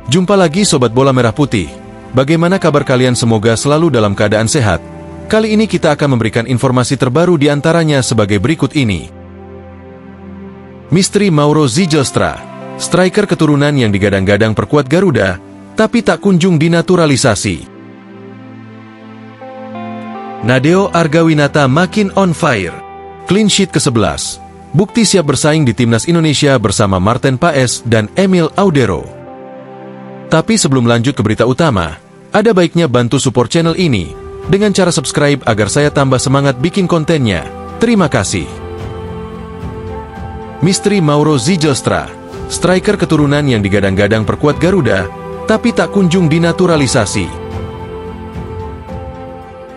Jumpa lagi Sobat Bola Merah Putih. Bagaimana kabar kalian? Semoga selalu dalam keadaan sehat. Kali ini kita akan memberikan informasi terbaru di antaranya sebagai berikut ini. Misteri Mauro Zijlstra, striker keturunan yang digadang-gadang perkuat Garuda, tapi tak kunjung dinaturalisasi. Nadeo Argawinata makin on fire. Clean sheet ke-11. Bukti siap bersaing di Timnas Indonesia bersama Marten Paes dan Emil Audero. Tapi sebelum lanjut ke berita utama, ada baiknya bantu support channel ini dengan cara subscribe agar saya tambah semangat bikin kontennya. Terima kasih. Misteri Mauro Zijlstra, striker keturunan yang digadang-gadang perkuat Garuda, tapi tak kunjung dinaturalisasi.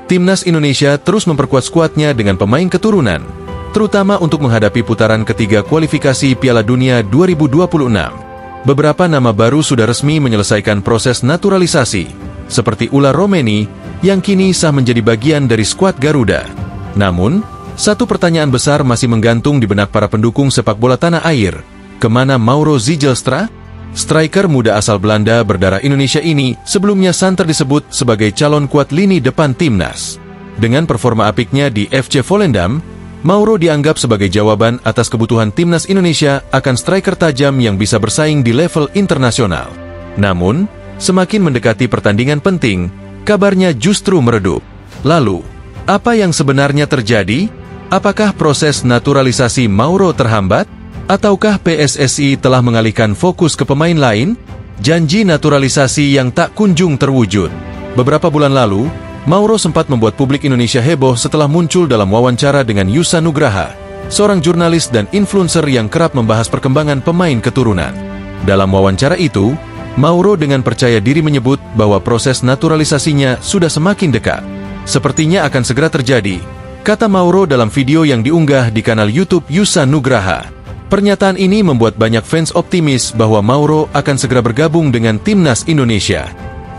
Timnas Indonesia terus memperkuat skuadnya dengan pemain keturunan, terutama untuk menghadapi putaran ketiga kualifikasi Piala Dunia 2026. Beberapa nama baru sudah resmi menyelesaikan proses naturalisasi, seperti Ular Romeni, yang kini sah menjadi bagian dari skuad Garuda. Namun, satu pertanyaan besar masih menggantung di benak para pendukung sepak bola tanah air. Kemana Mauro Zijlstra? Striker muda asal Belanda berdarah Indonesia ini sebelumnya santer disebut sebagai calon kuat lini depan timnas. Dengan performa apiknya di FC Volendam, Mauro dianggap sebagai jawaban atas kebutuhan Timnas Indonesia akan striker tajam yang bisa bersaing di level internasional. Namun, semakin mendekati pertandingan penting, kabarnya justru meredup. Lalu, apa yang sebenarnya terjadi? Apakah proses naturalisasi Mauro terhambat? Ataukah PSSI telah mengalihkan fokus ke pemain lain? Janji naturalisasi yang tak kunjung terwujud. Beberapa bulan lalu, Mauro sempat membuat publik Indonesia heboh setelah muncul dalam wawancara dengan Yusa Nugraha, seorang jurnalis dan influencer yang kerap membahas perkembangan pemain keturunan. Dalam wawancara itu, Mauro dengan percaya diri menyebut bahwa proses naturalisasinya sudah semakin dekat. Sepertinya akan segera terjadi, kata Mauro dalam video yang diunggah di kanal YouTube Yusa Nugraha. Pernyataan ini membuat banyak fans optimis bahwa Mauro akan segera bergabung dengan Timnas Indonesia.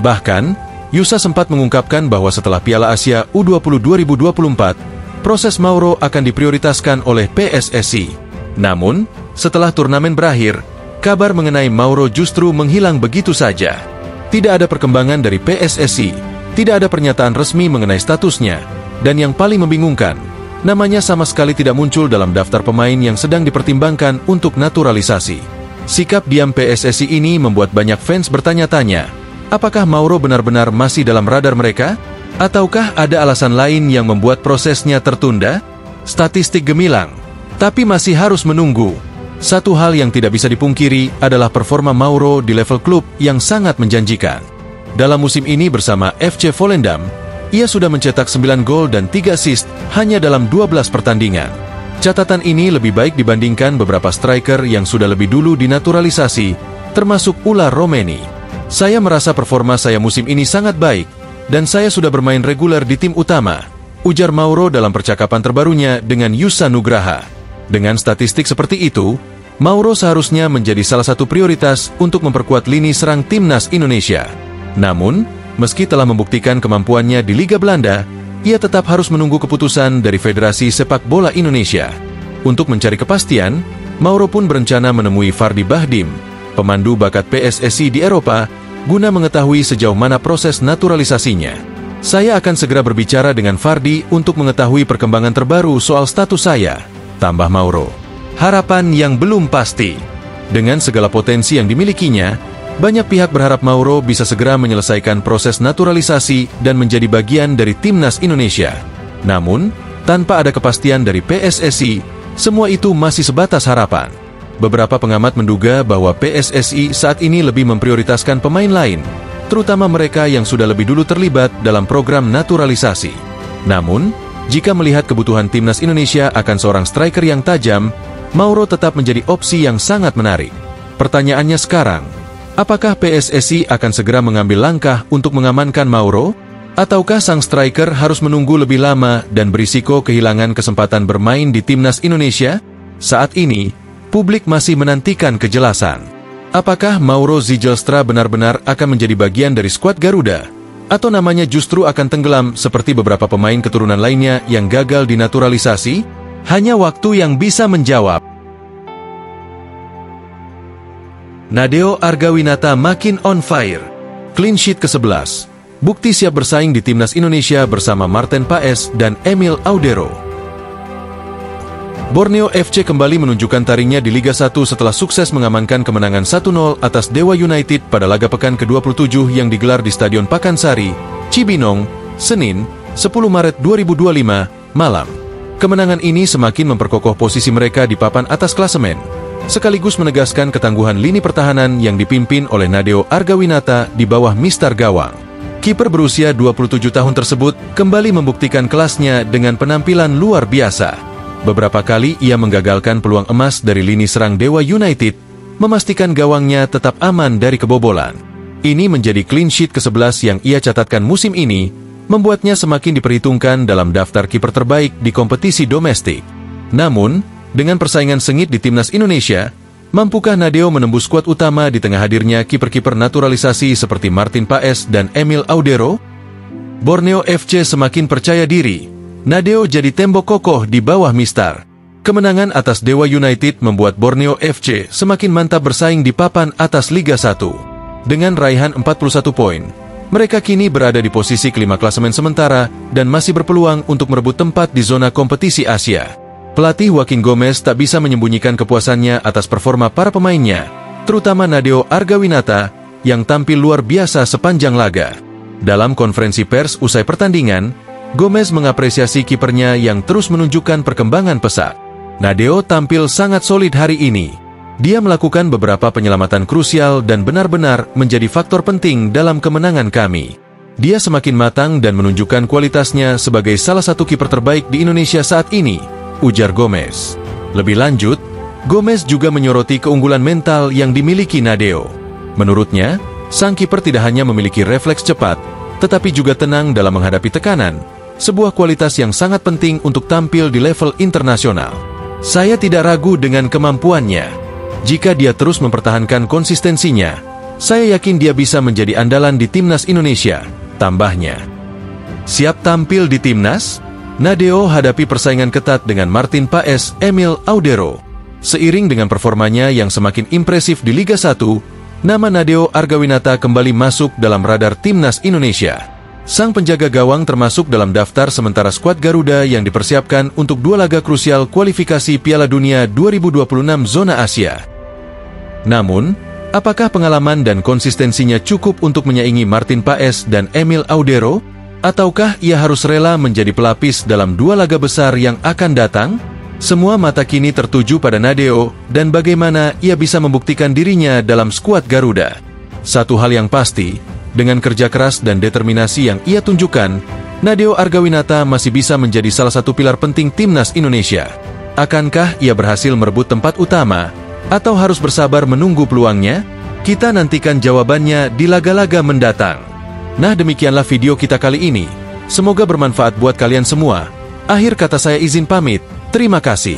Bahkan, Yusa sempat mengungkapkan bahwa setelah Piala Asia U20 2024, proses Mauro akan diprioritaskan oleh PSSI. Namun, setelah turnamen berakhir, kabar mengenai Mauro justru menghilang begitu saja. Tidak ada perkembangan dari PSSI, tidak ada pernyataan resmi mengenai statusnya, dan yang paling membingungkan, namanya sama sekali tidak muncul dalam daftar pemain yang sedang dipertimbangkan untuk naturalisasi. Sikap diam PSSI ini membuat banyak fans bertanya-tanya, apakah Mauro benar-benar masih dalam radar mereka? Ataukah ada alasan lain yang membuat prosesnya tertunda? Statistik gemilang, tapi masih harus menunggu. Satu hal yang tidak bisa dipungkiri adalah performa Mauro di level klub yang sangat menjanjikan. Dalam musim ini bersama FC Volendam, ia sudah mencetak 9 gol dan 3 assist hanya dalam 12 pertandingan. Catatan ini lebih baik dibandingkan beberapa striker yang sudah lebih dulu dinaturalisasi, termasuk Ular Romeni. Saya merasa performa saya musim ini sangat baik, dan saya sudah bermain reguler di tim utama, ujar Mauro dalam percakapan terbarunya dengan Yusa Nugraha. Dengan statistik seperti itu, Mauro seharusnya menjadi salah satu prioritas untuk memperkuat lini serang Timnas Indonesia. Namun, meski telah membuktikan kemampuannya di Liga Belanda, ia tetap harus menunggu keputusan dari Federasi Sepak Bola Indonesia. Untuk mencari kepastian, Mauro pun berencana menemui Fardi Bahdim, pemandu bakat PSSI di Eropa, guna mengetahui sejauh mana proses naturalisasinya. Saya akan segera berbicara dengan Fardi untuk mengetahui perkembangan terbaru soal status saya, tambah Mauro. Harapan yang belum pasti. Dengan segala potensi yang dimilikinya, banyak pihak berharap Mauro bisa segera menyelesaikan proses naturalisasi dan menjadi bagian dari Timnas Indonesia. Namun, tanpa ada kepastian dari PSSI, semua itu masih sebatas harapan. Beberapa pengamat menduga bahwa PSSI saat ini lebih memprioritaskan pemain lain, terutama mereka yang sudah lebih dulu terlibat dalam program naturalisasi. Namun, jika melihat kebutuhan Timnas Indonesia akan seorang striker yang tajam, Mauro tetap menjadi opsi yang sangat menarik. Pertanyaannya sekarang, apakah PSSI akan segera mengambil langkah untuk mengamankan Mauro? Ataukah sang striker harus menunggu lebih lama dan berisiko kehilangan kesempatan bermain di Timnas Indonesia? Saat ini, publik masih menantikan kejelasan. Apakah Mauro Zijlstra benar-benar akan menjadi bagian dari skuad Garuda? Atau namanya justru akan tenggelam seperti beberapa pemain keturunan lainnya yang gagal dinaturalisasi? Hanya waktu yang bisa menjawab. Nadeo Argawinata makin on fire. Clean sheet ke-11. Bukti siap bersaing di Timnas Indonesia bersama Martin Paes dan Emil Audero. Borneo FC kembali menunjukkan taringnya di Liga 1 setelah sukses mengamankan kemenangan 1-0 atas Dewa United pada laga pekan ke-27 yang digelar di Stadion Pakansari, Cibinong, Senin, 10 Maret 2025, malam. Kemenangan ini semakin memperkokoh posisi mereka di papan atas klasemen, sekaligus menegaskan ketangguhan lini pertahanan yang dipimpin oleh Nadeo Argawinata di bawah Mister Gawang. Kiper berusia 27 tahun tersebut kembali membuktikan kelasnya dengan penampilan luar biasa. Beberapa kali ia menggagalkan peluang emas dari lini serang Dewa United, memastikan gawangnya tetap aman dari kebobolan. Ini menjadi clean sheet ke-11 yang ia catatkan musim ini, membuatnya semakin diperhitungkan dalam daftar kiper terbaik di kompetisi domestik. Namun, dengan persaingan sengit di Timnas Indonesia, mampukah Nadeo menembus skuad utama di tengah hadirnya kiper-kiper naturalisasi seperti Martin Paes dan Emil Audero? Borneo FC semakin percaya diri. Nadeo jadi tembok kokoh di bawah Mister. Kemenangan atas Dewa United membuat Borneo FC semakin mantap bersaing di papan atas Liga 1. Dengan raihan 41 poin, mereka kini berada di posisi kelima klasemen sementara dan masih berpeluang untuk merebut tempat di zona kompetisi Asia. Pelatih Joaquin Gomez tak bisa menyembunyikan kepuasannya atas performa para pemainnya, terutama Nadeo Argawinata, yang tampil luar biasa sepanjang laga. Dalam konferensi pers usai pertandingan, Gomez mengapresiasi kipernya yang terus menunjukkan perkembangan pesat. Nadeo tampil sangat solid hari ini. Dia melakukan beberapa penyelamatan krusial dan benar-benar menjadi faktor penting dalam kemenangan kami. Dia semakin matang dan menunjukkan kualitasnya sebagai salah satu kiper terbaik di Indonesia saat ini, ujar Gomez. Lebih lanjut, Gomez juga menyoroti keunggulan mental yang dimiliki Nadeo. Menurutnya, sang kiper tidak hanya memiliki refleks cepat, tetapi juga tenang dalam menghadapi tekanan, sebuah kualitas yang sangat penting untuk tampil di level internasional. Saya tidak ragu dengan kemampuannya. Jika dia terus mempertahankan konsistensinya, saya yakin dia bisa menjadi andalan di Timnas Indonesia, tambahnya. Siap tampil di Timnas? Nadeo hadapi persaingan ketat dengan Martin Paes, Emil Audero. Seiring dengan performanya yang semakin impresif di Liga 1, nama Nadeo Argawinata kembali masuk dalam radar Timnas Indonesia. Sang penjaga gawang termasuk dalam daftar sementara skuad Garuda yang dipersiapkan untuk 2 laga krusial kualifikasi Piala Dunia 2026 zona Asia. Namun, apakah pengalaman dan konsistensinya cukup untuk menyaingi Martin Paes dan Emil Audero? Ataukah ia harus rela menjadi pelapis dalam 2 laga besar yang akan datang? Semua mata kini tertuju pada Nadeo dan bagaimana ia bisa membuktikan dirinya dalam skuad Garuda. Satu hal yang pasti, dengan kerja keras dan determinasi yang ia tunjukkan, Nadeo Argawinata masih bisa menjadi salah satu pilar penting Timnas Indonesia. Akankah ia berhasil merebut tempat utama, atau harus bersabar menunggu peluangnya? Kita nantikan jawabannya di laga-laga mendatang. Nah, demikianlah video kita kali ini. Semoga bermanfaat buat kalian semua. Akhir kata saya izin pamit. Terima kasih.